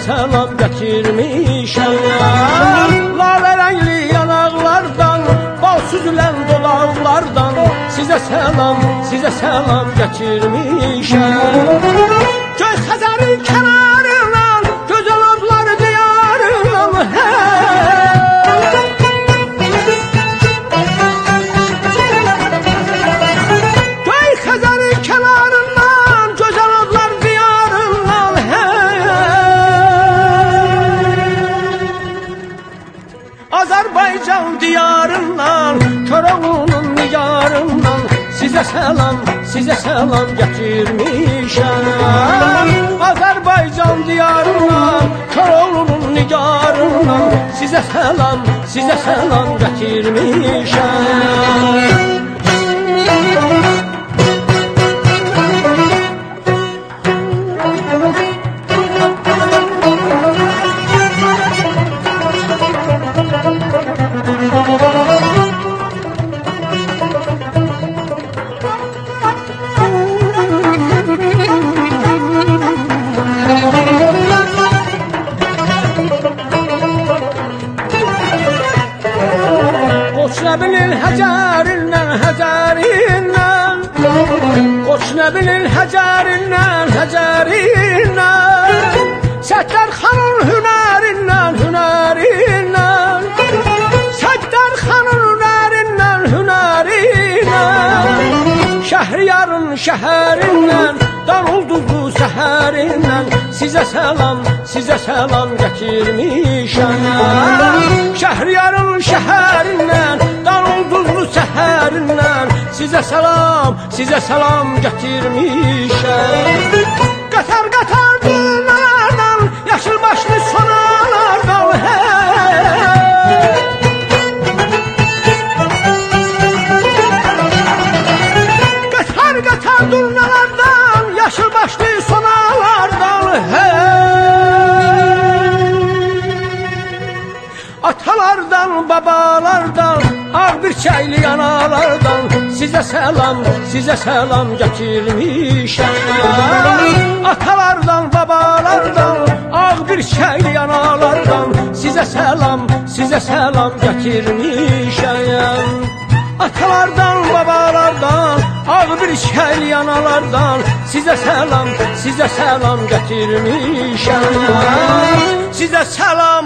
selam getirmişəm. Lale rəngli yanaqlardan, bal süzülən dodaqlardan sizə selam getirmişəm. Göy Xəzərin kənarından, gözəl odlar diyarından, Göy Xəzərin kənarından, gözəl odlar diyarından, Azərbaycan diyarından, Koroğlunun nigarından sizə selam getirmişəm. Azərbaycan diyarından, Koroğlunun nigarından sizə selam getirmişəm. Qoç nə bilir həcərindən, həcərindən, Qoç nə bilir həcərindən, həcərindən, Səttar xanın hünərindən, hünərindən, Səttar xanın hünərindən, hünərindən, Şəhriyarın şəhərindən, Danulduzlu səhərindən sizə selam getirmişəm. Şəhriyarın şəhərindən, Danulduzlu səhərindən sizə selam getirmişəm. Qatar dünlərdən, yaşıl başlı sonalardan, Qatar dünlərdən, yaşıl başlı sonalardan, Atalardan, babalardan, ağ bir çaylı yanalardan sizə selam getirmişəm. Atalardan, babalardan, ağ bir çaylı yanalardan sizə selam getirmişəm. Atalardan, babalardan, ağ bir çaylı yanalardan sizə selam getirmişəm. Sizə selam